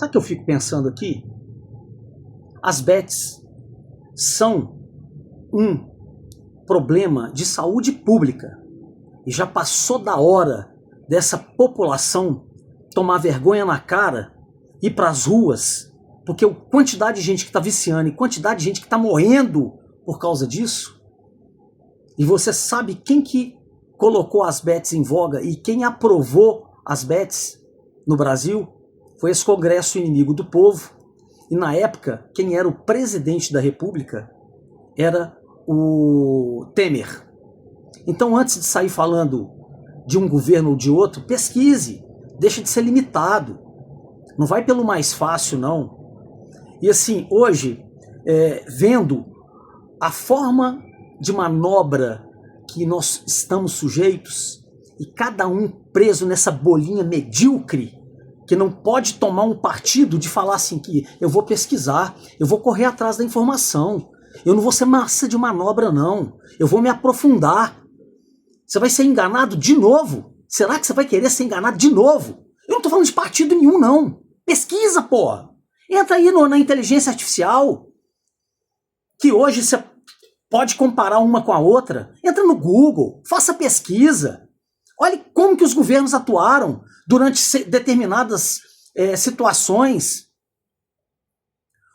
Sabe o que eu fico pensando aqui? As bets são um problema de saúde pública. E já passou da hora dessa população tomar vergonha na cara, ir para as ruas, porque a quantidade de gente que está viciando e quantidade de gente que está morrendo por causa disso. E você sabe quem que colocou as bets em voga e quem aprovou as bets no Brasil? Foi esse Congresso inimigo do povo. E na época, quem era o presidente da República era o Temer. Então, antes de sair falando de um governo ou de outro, pesquise, deixa de ser limitado. Não vai pelo mais fácil, não. E assim, hoje, vendo a forma de manobra que nós estamos sujeitos, e cada um preso nessa bolinha medíocre, que não pode tomar um partido de falar assim que eu vou pesquisar, eu vou correr atrás da informação, eu não vou ser massa de manobra não, eu vou me aprofundar. Você vai ser enganado de novo? Será que você vai querer ser enganado de novo? Eu não tô falando de partido nenhum não. Pesquisa, porra. Entra aí na inteligência artificial, que hoje você pode comparar uma com a outra. Entra no Google, faça pesquisa. Olhe como que os governos atuaram durante determinadas situações.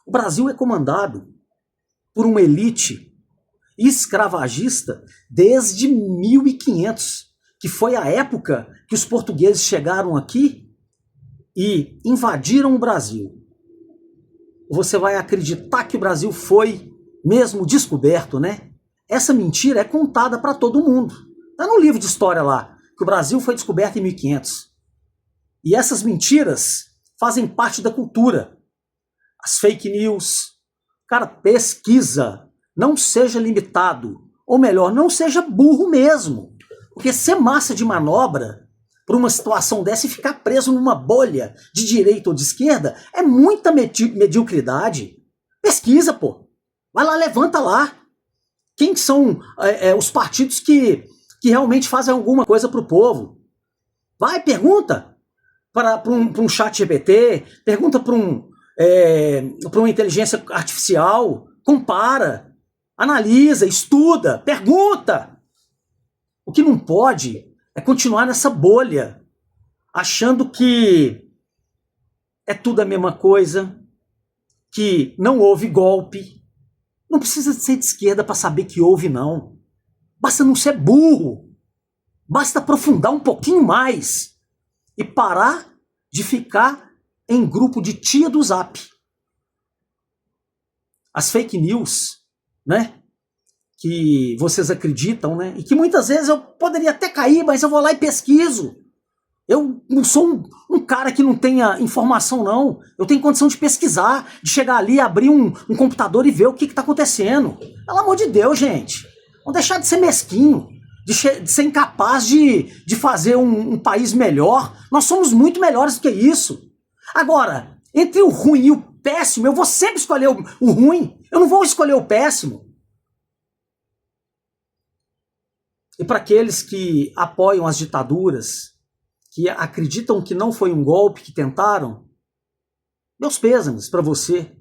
O Brasil é comandado por uma elite escravagista desde 1500, que foi a época que os portugueses chegaram aqui e invadiram o Brasil. Você vai acreditar que o Brasil foi mesmo descoberto, né? Essa mentira é contada para todo mundo. Está no livro de história lá, que o Brasil foi descoberto em 1500. E essas mentiras fazem parte da cultura. As fake news. Cara, pesquisa. Não seja limitado. Ou melhor, não seja burro mesmo. Porque ser massa de manobra por uma situação dessa e ficar preso numa bolha de direita ou de esquerda é muita mediocridade. Pesquisa, pô. Vai lá, levanta lá. Quem são os partidos que realmente fazem alguma coisa para o povo? Vai, pergunta para um chat GPT, pergunta para uma inteligência artificial, compara, analisa, estuda, pergunta. O que não pode é continuar nessa bolha, achando que é tudo a mesma coisa, que não houve golpe. Não precisa ser de esquerda para saber que houve, não. Basta não ser burro. Basta aprofundar um pouquinho mais e parar de ficar em grupo de tia do Zap. As fake news, né? Que vocês acreditam, né? E que muitas vezes eu poderia até cair, mas eu vou lá e pesquiso. Eu não sou um cara que não tenha informação, não. Eu tenho condição de pesquisar, de chegar ali, abrir um computador e ver o que está acontecendo. Pelo amor de Deus, gente. Vamos deixar de ser mesquinho, de ser incapaz de fazer um país melhor. Nós somos muito melhores do que isso. Agora, entre o ruim e o péssimo, eu vou sempre escolher o ruim. Eu não vou escolher o péssimo. E para aqueles que apoiam as ditaduras, que acreditam que não foi um golpe que tentaram, meus pêsames para você,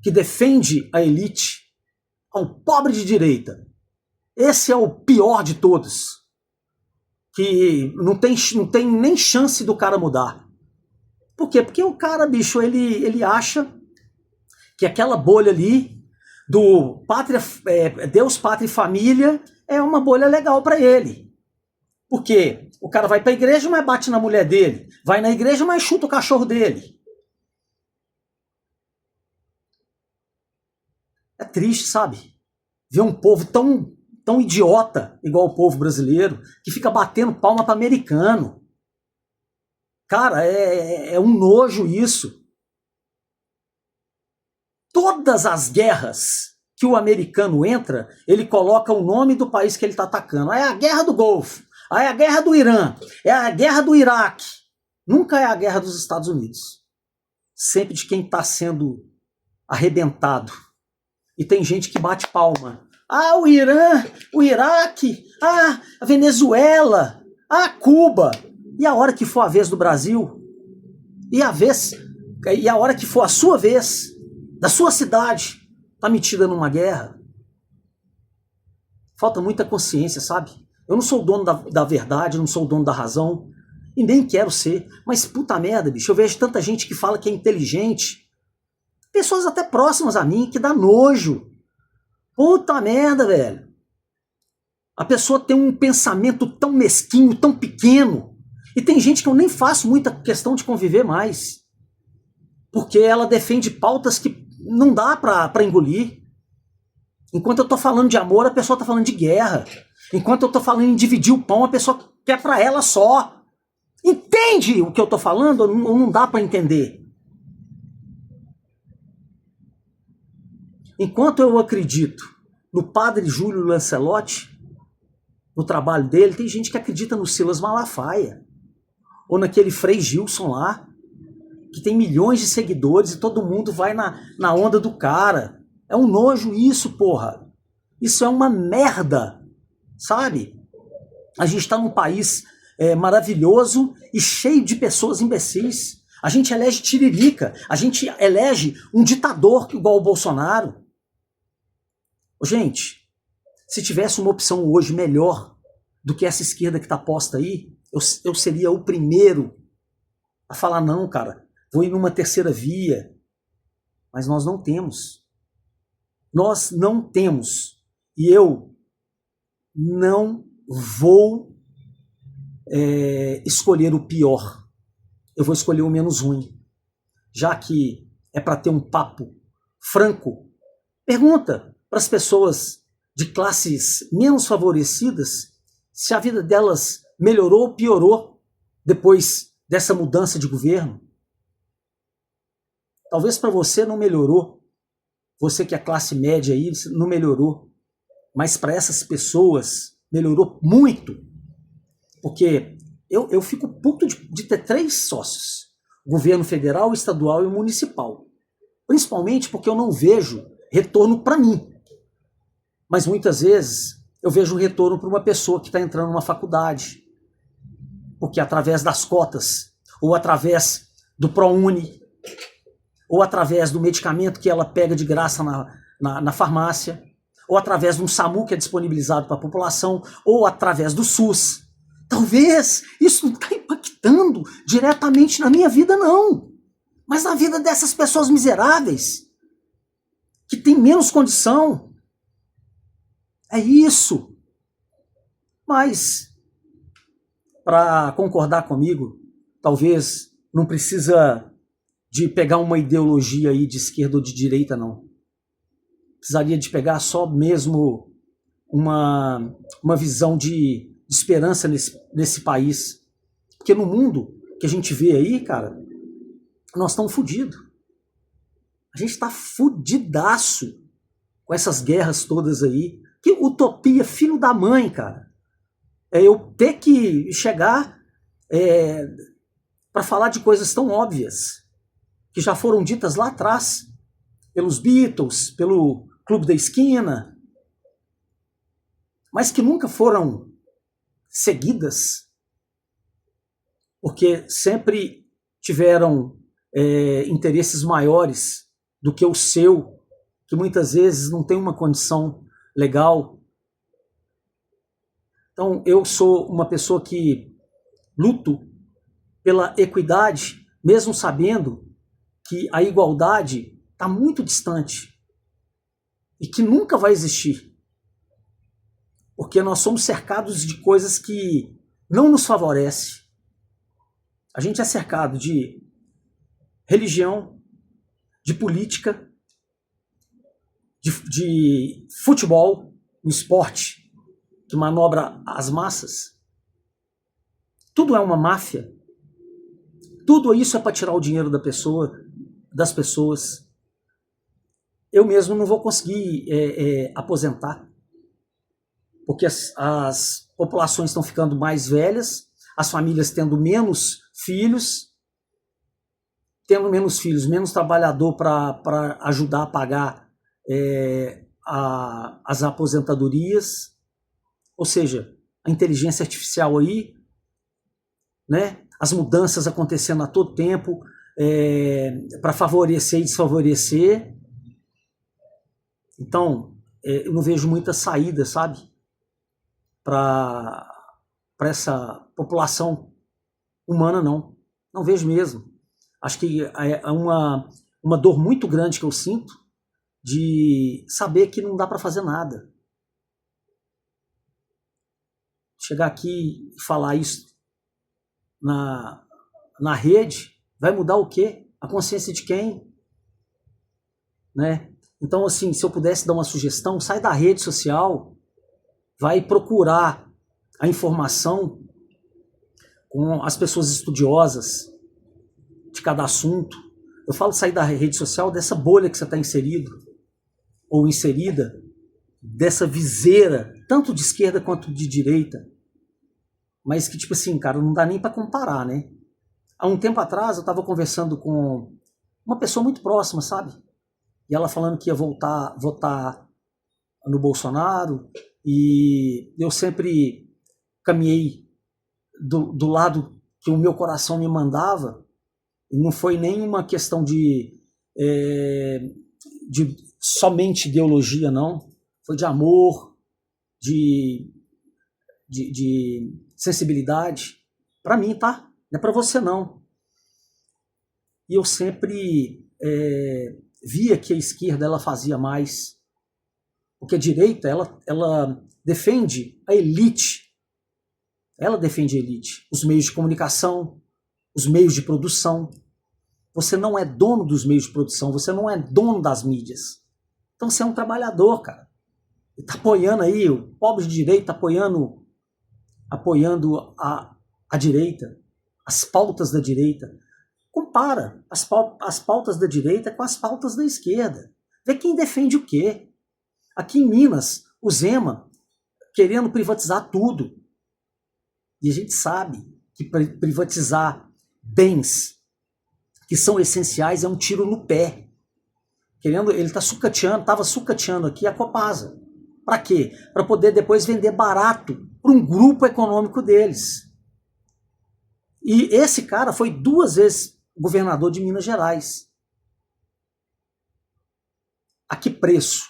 que defende a elite, ao pobre de direita. Esse é o pior de todos, que não tem nem chance do cara mudar. Por quê? Porque o cara, bicho, ele acha que aquela bolha ali do Deus, Pátria e Família é uma bolha legal para ele. Porque o cara vai para a igreja, mas bate na mulher dele. Vai na igreja, mas chuta o cachorro dele. É triste, sabe? Ver um povo tão idiota, igual o povo brasileiro, que fica batendo palma para americano. Cara, é um nojo isso. Todas as guerras que o americano entra, ele coloca o nome do país que ele está atacando. É a guerra do Golfo, é a guerra do Irã, é a guerra do Iraque. Nunca é a guerra dos Estados Unidos. Sempre de quem está sendo arrebentado. E tem gente que bate palma. Ah, o Irã, o Iraque, a Venezuela, Cuba. E a hora que for a vez do Brasil? E a vez E a hora que for a sua vez, da sua cidade, tá metida numa guerra, falta muita consciência, sabe? Eu não sou o dono da verdade, não sou o dono da razão, e nem quero ser, mas puta merda, bicho, eu vejo tanta gente que fala que é inteligente, pessoas até próximas a mim, que dá nojo. Puta merda, velho. A pessoa tem um pensamento tão mesquinho, tão pequeno, e tem gente que eu nem faço muita questão de conviver mais, porque ela defende pautas que não dá pra engolir. Enquanto eu tô falando de amor, a pessoa tá falando de guerra. Enquanto eu tô falando em dividir o pão, a pessoa quer pra ela só. Entende o que eu tô falando ou não dá pra entender? Enquanto eu acredito no padre Júlio Lancelotti, no trabalho dele, tem gente que acredita no Silas Malafaia, ou naquele Frei Gilson lá, que tem milhões de seguidores e todo mundo vai na onda do cara. É um nojo isso, porra. Isso é uma merda, sabe? A gente está num país maravilhoso e cheio de pessoas imbecis. A gente elege tiririca, a gente elege um ditador igual o Bolsonaro. Gente, se tivesse uma opção hoje melhor do que essa esquerda que está posta aí, eu seria o primeiro a falar, não, cara, vou ir numa terceira via. Mas nós não temos. Nós não temos. E eu não vou escolher o pior. Eu vou escolher o menos ruim. Já que é para ter um papo franco, pergunta para as pessoas de classes menos favorecidas se a vida delas melhorou ou piorou depois dessa mudança de governo. Talvez para você não melhorou, você que é classe média aí, não melhorou, mas para essas pessoas melhorou muito, porque eu fico puto de ter 3 sócios, governo federal, estadual e municipal, principalmente porque eu não vejo retorno para mim, mas muitas vezes eu vejo um retorno para uma pessoa que está entrando numa faculdade, porque através das cotas, ou através do ProUni, ou através do medicamento que ela pega de graça na farmácia, ou através de um SAMU que é disponibilizado para a população, ou através do SUS. Talvez isso não está impactando diretamente na minha vida, não. Mas na vida dessas pessoas miseráveis, que têm menos condição. É isso. Mas, para concordar comigo, talvez não precisa de pegar uma ideologia aí de esquerda ou de direita, não. Precisaria de pegar só mesmo uma visão de esperança nesse país. Porque no mundo que a gente vê aí, cara, nós estamos fodidos. A gente está fudidaço com essas guerras todas aí. Que utopia, filho da mãe, cara. É eu ter que chegar para falar de coisas tão óbvias, que já foram ditas lá atrás, pelos Beatles, pelo Clube da Esquina, mas que nunca foram seguidas, porque sempre tiveram interesses maiores do que o seu, que muitas vezes não tem uma condição legal. Então, eu sou uma pessoa que luto pela equidade, mesmo sabendo que a igualdade está muito distante e que nunca vai existir, porque nós somos cercados de coisas que não nos favorecem. A gente é cercado de religião, de política, de futebol, um esporte que manobra as massas. Tudo é uma máfia. Tudo isso é para tirar o dinheiro das pessoas. Eu mesmo não vou conseguir aposentar, porque as populações estão ficando mais velhas, as famílias tendo menos filhos, menos trabalhador para ajudar a pagar as aposentadorias, ou seja, a inteligência artificial aí, né? As mudanças acontecendo a todo tempo, para favorecer e desfavorecer. Então, eu não vejo muita saída, sabe, para essa população humana, não. Não vejo mesmo. Acho que é uma dor muito grande que eu sinto de saber que não dá para fazer nada. Chegar aqui e falar isso na rede, vai mudar o quê? A consciência de quem? Né? Então, assim, se eu pudesse dar uma sugestão, sai da rede social, vai procurar a informação com as pessoas estudiosas de cada assunto. Eu falo sair da rede social dessa bolha que você está inserido ou inserida, dessa viseira, tanto de esquerda quanto de direita, mas que, tipo assim, cara, não dá nem para comparar, né? Há um tempo atrás eu estava conversando com uma pessoa muito próxima, sabe? E ela falando que ia votar no Bolsonaro, e eu sempre caminhei do lado que o meu coração me mandava, e não foi nem uma questão de somente ideologia, não. Foi de amor, de sensibilidade. Para mim, tá? Não é para você, não. E eu sempre via que a esquerda ela fazia mais, porque a direita ela defende a elite. Ela defende a elite, os meios de comunicação, os meios de produção. Você não é dono dos meios de produção, você não é dono das mídias. Então você é um trabalhador, cara. E tá apoiando aí, o pobre de direita apoiando a direita, as pautas da direita. Compara as pautas da direita com as pautas da esquerda. Vê quem defende o quê. Aqui em Minas, o Zema querendo privatizar tudo. E a gente sabe que privatizar bens que são essenciais é um tiro no pé. Ele estava sucateando aqui a Copasa. Para quê? Para poder depois vender barato para um grupo econômico deles. E esse cara foi 2 vezes governador de Minas Gerais. A que preço?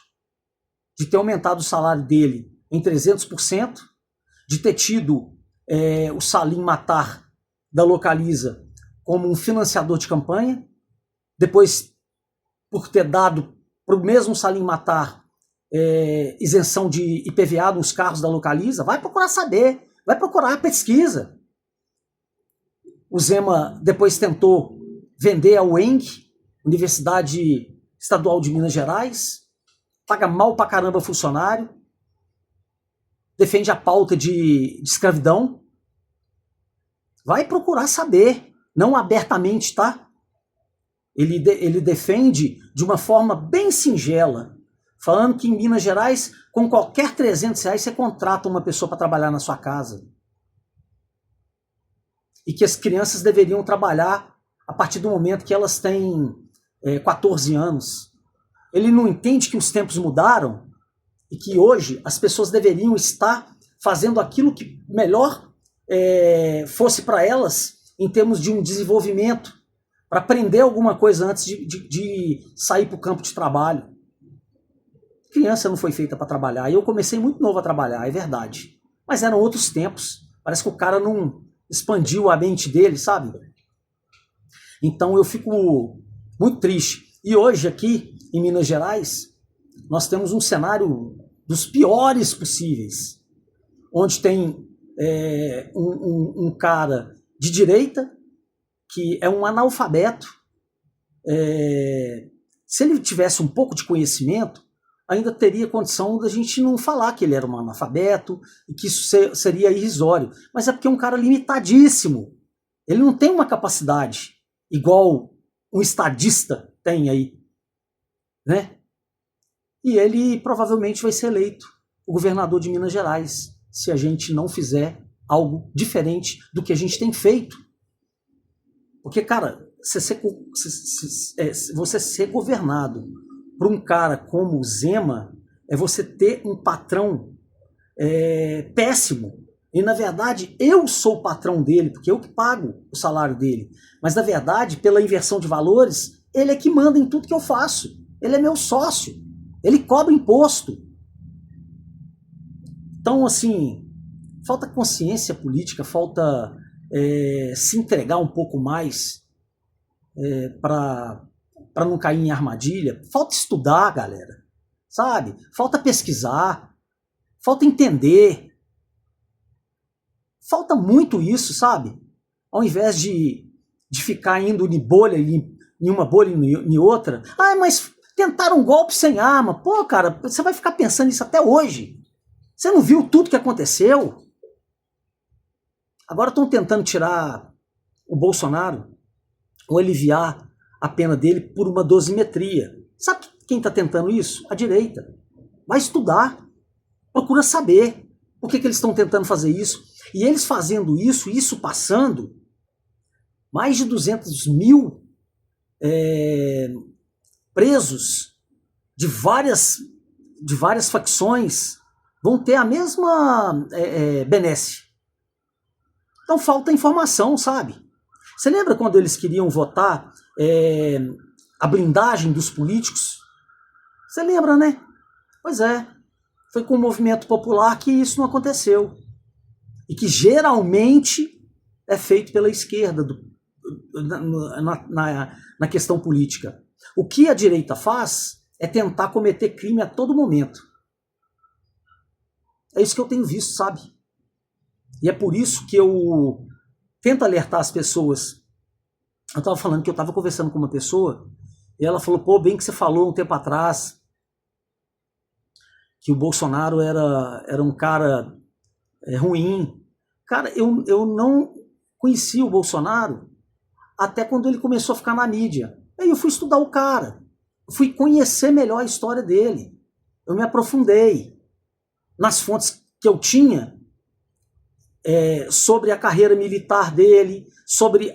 De ter aumentado o salário dele em 300%, de ter tido o Salim Matar da Localiza como um financiador de campanha, depois por ter dado para o mesmo Salim Matar isenção de IPVA nos carros da Localiza. Vai procurar saber, vai procurar a pesquisa. O Zema depois tentou vender a UENG, Universidade Estadual de Minas Gerais, paga mal pra caramba funcionário, defende a pauta de escravidão. Vai procurar saber, não abertamente, tá? Ele defende de uma forma bem singela, falando que em Minas Gerais, com qualquer R$300, você contrata uma pessoa para trabalhar na sua casa. E que as crianças deveriam trabalhar a partir do momento que elas têm 14 anos. Ele não entende que os tempos mudaram e que hoje as pessoas deveriam estar fazendo aquilo que melhor fosse para elas em termos de um desenvolvimento, para aprender alguma coisa antes de sair para o campo de trabalho. Criança não foi feita para trabalhar. E eu comecei muito novo a trabalhar, é verdade. Mas eram outros tempos. Parece que o cara não expandiu a mente dele, sabe? Então eu fico muito triste. E hoje aqui em Minas Gerais, nós temos um cenário dos piores possíveis, onde tem um cara de direita que é um analfabeto. Se ele tivesse um pouco de conhecimento, ainda teria condição da gente não falar que ele era um analfabeto e que isso seria irrisório. Mas é porque é um cara limitadíssimo. Ele não tem uma capacidade igual um estadista tem aí, né? E ele provavelmente vai ser eleito o governador de Minas Gerais, se a gente não fizer algo diferente do que a gente tem feito. Porque, cara, você ser governado por um cara como o Zema é você ter um patrão péssimo, E na verdade eu sou o patrão dele, porque eu que pago o salário dele. Mas na verdade, pela inversão de valores, ele é que manda em tudo que eu faço. Ele é meu sócio. Ele cobra imposto. Então, assim, falta consciência política, falta se entregar um pouco mais para não cair em armadilha. Falta estudar, galera, sabe? Falta pesquisar, falta entender. Falta muito isso, sabe? Ao invés de ficar indo em bolha, em uma bolha e em outra. Ah, mas tentaram um golpe sem arma. Pô, cara, você vai ficar pensando nisso até hoje. Você não viu tudo que aconteceu? Agora estão tentando tirar o Bolsonaro ou aliviar a pena dele por uma dosimetria. Sabe quem está tentando isso? A direita. Vai estudar. Procura saber por que eles estão tentando fazer isso. E eles fazendo isso, isso passando, mais de 200 mil presos de várias facções vão ter a mesma benesse. Então falta informação, sabe? Você lembra quando eles queriam votar a blindagem dos políticos? Você lembra, né? Pois é. Foi com o movimento popular que isso não aconteceu. E que geralmente é feito pela esquerda na questão política. O que a direita faz é tentar cometer crime a todo momento. É isso que eu tenho visto, sabe? E é por isso que eu tento alertar as pessoas. Eu estava falando que eu estava conversando com uma pessoa e ela falou, pô, bem que você falou um tempo atrás que o Bolsonaro era um cara ruim. Cara, eu não conhecia o Bolsonaro até quando ele começou a ficar na mídia. Aí eu fui estudar o cara, fui conhecer melhor a história dele. Eu me aprofundei nas fontes que eu tinha sobre a carreira militar dele, sobre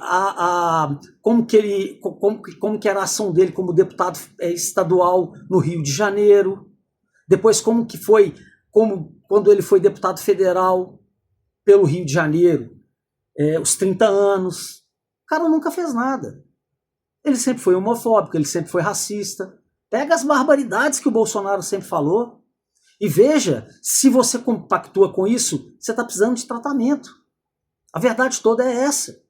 como que era a ação dele como deputado estadual no Rio de Janeiro, depois como que foi quando ele foi deputado federal pelo Rio de Janeiro, os 30 anos. O cara nunca fez nada. Ele sempre foi homofóbico, ele sempre foi racista. Pega as barbaridades que o Bolsonaro sempre falou e veja se você compactua com isso, você está precisando de tratamento. A verdade toda é essa.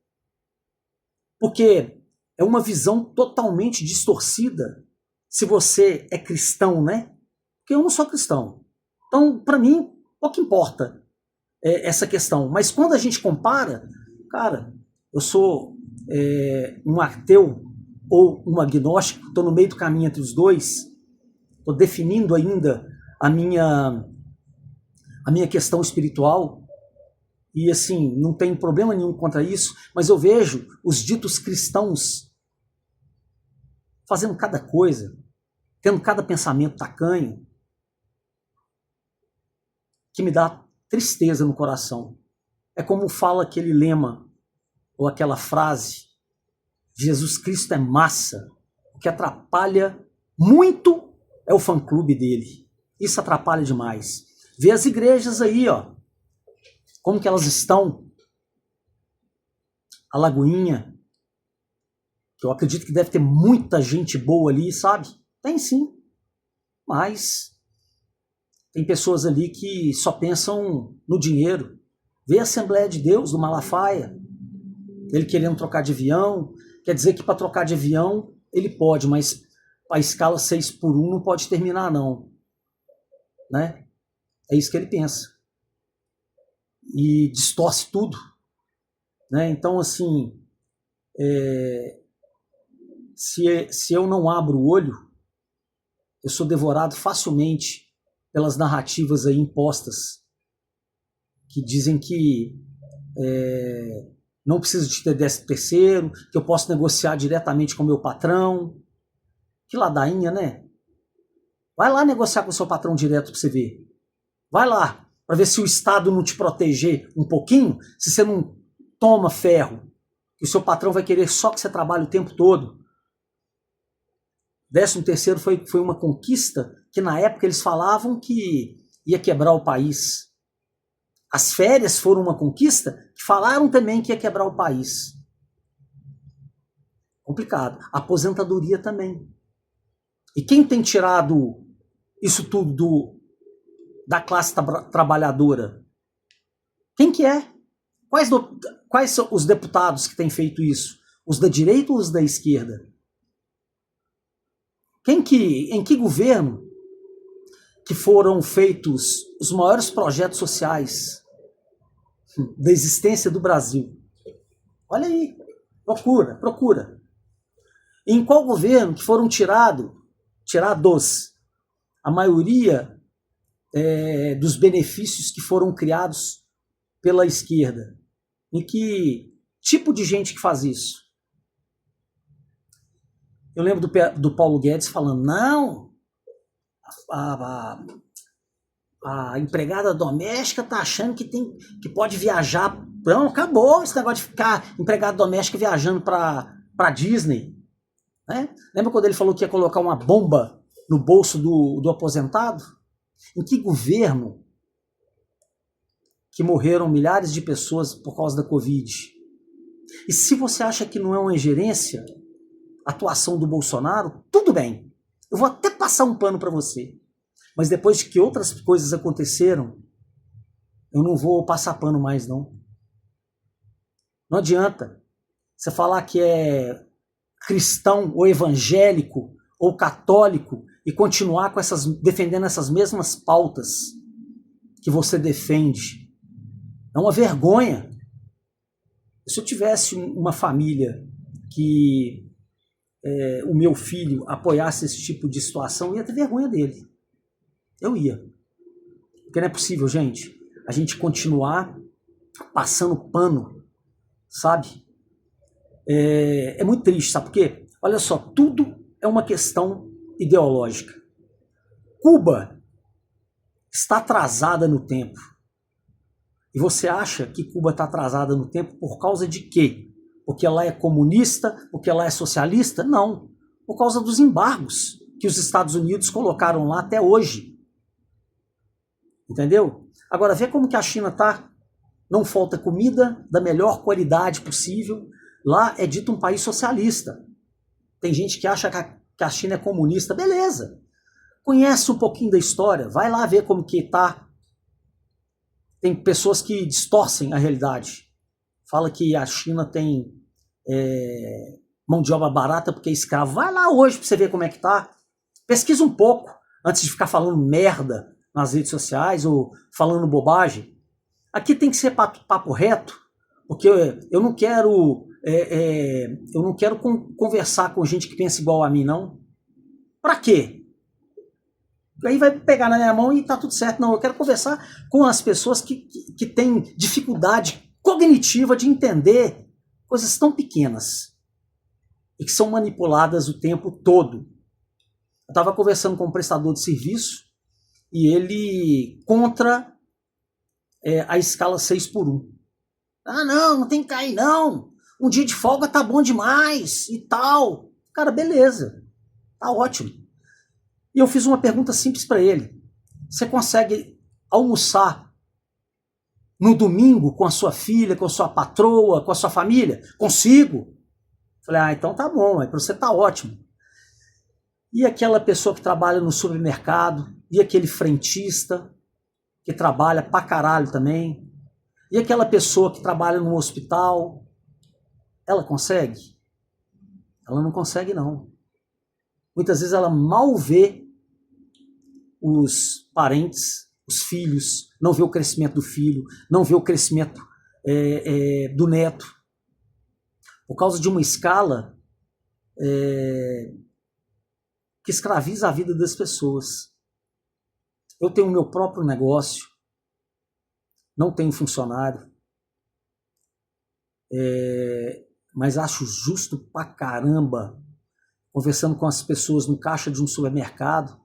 Porque é uma visão totalmente distorcida se você é cristão, né? Porque eu não sou cristão. Então, para mim, pouco importa essa questão. Mas quando a gente compara, cara, eu sou um ateu ou um agnóstico, estou no meio do caminho entre os dois, estou definindo ainda a minha questão espiritual, e assim, não tem problema nenhum contra isso, mas eu vejo os ditos cristãos fazendo cada coisa, tendo cada pensamento tacanho, que me dá tristeza no coração. É como fala aquele lema, ou aquela frase, Jesus Cristo é massa, o que atrapalha muito é o fã-clube dele. Isso atrapalha demais. Vê as igrejas aí, ó, como que elas estão. A Lagoinha, que eu acredito que deve ter muita gente boa ali, sabe? Tem sim, mas tem pessoas ali que só pensam no dinheiro. Vê a Assembleia de Deus do Malafaia, ele querendo trocar de avião. Quer dizer que para trocar de avião ele pode, mas a escala 6x1 não pode terminar não, né? É isso que ele pensa. E distorce tudo, né? Então, assim, se eu não abro o olho, eu sou devorado facilmente pelas narrativas aí impostas que dizem que não preciso de ter 13º, que eu posso negociar diretamente com o meu patrão. Que ladainha, né? Vai lá negociar com o seu patrão direto para você ver. Vai lá, para ver se o Estado não te proteger um pouquinho, se você não toma ferro, que o seu patrão vai querer só que você trabalhe o tempo todo. 13º foi uma conquista que na época eles falavam que ia quebrar o país. As férias foram uma conquista que falaram também que ia quebrar o país. Complicado. A aposentadoria também. E quem tem tirado isso tudo da classe trabalhadora? Quem que é? Quais são os deputados que têm feito isso? Os da direita ou os da esquerda? Em que governo que foram feitos os maiores projetos sociais da existência do Brasil? Olha aí, procura. Em qual governo que foram tirados a maioria dos benefícios que foram criados pela esquerda? Em que tipo de gente que faz isso? Eu lembro do Paulo Guedes falando, não, a empregada doméstica está achando que pode viajar. Não, acabou esse negócio de ficar empregada doméstica viajando para Disney. Né? Lembra quando ele falou que ia colocar uma bomba no bolso do aposentado? Em que governo que morreram milhares de pessoas por causa da Covid? E se você acha que não é uma ingerência a atuação do Bolsonaro, tudo bem. Eu vou até passar um pano para você. Mas depois de que outras coisas aconteceram, eu não vou passar pano mais, não. Não adianta você falar que é cristão ou evangélico ou católico e continuar defendendo essas mesmas pautas que você defende. É uma vergonha. Se eu tivesse uma família que o meu filho apoiasse esse tipo de situação, eu ia ter vergonha dele. Eu ia. Porque não é possível, gente, a gente continuar passando pano, sabe? É muito triste, sabe por quê? Olha só, tudo é uma questão ideológica. Cuba está atrasada no tempo. E você acha que Cuba está atrasada no tempo por causa de quê? Porque ela é comunista? Porque ela é socialista? Não. Por causa dos embargos que os Estados Unidos colocaram lá até hoje. Entendeu? Agora, vê como que a China está. Não falta comida da melhor qualidade possível. Lá é dito um país socialista. Tem gente que acha que a China é comunista. Beleza. Conhece um pouquinho da história. Vai lá ver como que está. Tem pessoas que distorcem a realidade. Fala que a China tem mão de obra barata porque é escravo. Vai lá hoje para você ver como é que tá. Pesquisa um pouco antes de ficar falando merda nas redes sociais ou falando bobagem. Aqui tem que ser papo reto, porque eu não quero conversar com gente que pensa igual a mim, não. Pra quê? Aí vai pegar na minha mão e tá tudo certo. Não, eu quero conversar com as pessoas que têm dificuldade cognitiva de entender coisas tão pequenas e que são manipuladas o tempo todo. Eu estava conversando com um prestador de serviço e ele contra a escala 6x1. Ah, não tem que cair, não. Um dia de folga tá bom demais e tal. Cara, beleza. Tá ótimo. E eu fiz uma pergunta simples para ele. Você consegue almoçar no domingo com a sua filha, com a sua patroa, com a sua família? Consigo. Falei, então tá bom, para você tá ótimo. E aquela pessoa que trabalha no supermercado, e aquele frentista que trabalha pra caralho também, e aquela pessoa que trabalha no hospital, ela consegue? Ela não consegue, não. Muitas vezes ela mal vê os parentes, os filhos, não vê o crescimento do filho, não vê o crescimento do neto. Por causa de uma escala que escraviza a vida das pessoas. Eu tenho o meu próprio negócio, não tenho funcionário, mas acho justo pra caramba, conversando com as pessoas no caixa de um supermercado,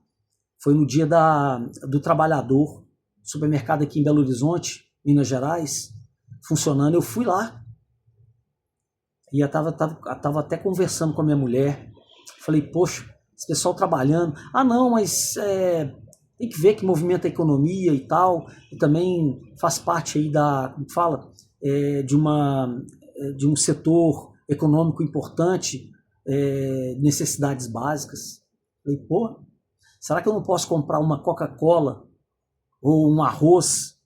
foi no dia do trabalhador, supermercado aqui em Belo Horizonte, Minas Gerais, funcionando, eu fui lá, e eu tava até conversando com a minha mulher, falei, poxa, esse pessoal trabalhando, não, mas Tem que ver que movimenta a economia e tal, e também faz parte aí como fala, de um setor econômico importante, necessidades básicas. Falei, pô, será que eu não posso comprar uma Coca-Cola ou um arroz,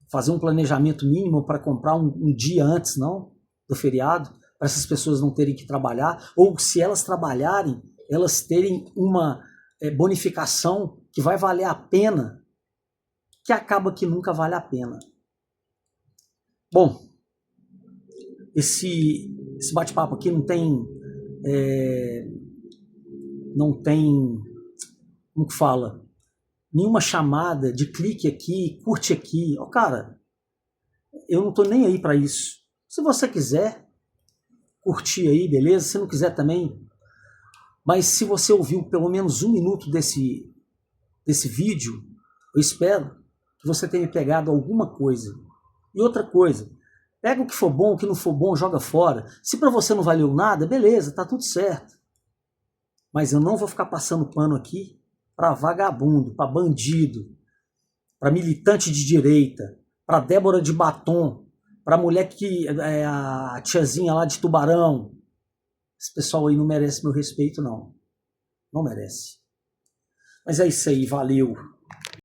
fazer um planejamento mínimo para comprar um dia antes, não, do feriado, para essas pessoas não terem que trabalhar, ou se elas trabalharem, elas terem uma bonificação que vai valer a pena, que acaba que nunca vale a pena. Bom, esse bate-papo aqui não tem, como que fala, nenhuma chamada de clique aqui, curte aqui. Ó, cara, eu não tô nem aí para isso. Se você quiser curtir aí, beleza? Se não quiser também. Mas se você ouviu pelo menos 1 minuto desse vídeo, eu espero que você tenha pegado alguma coisa. E outra coisa, pega o que for bom, o que não for bom, joga fora. Se para você não valeu nada, beleza, tá tudo certo. Mas eu não vou ficar passando pano aqui para vagabundo, para bandido, para militante de direita, para Débora de Batom, para mulher que é a tiazinha lá de Tubarão. Esse pessoal aí não merece meu respeito, não. Não merece. Mas é isso aí, valeu.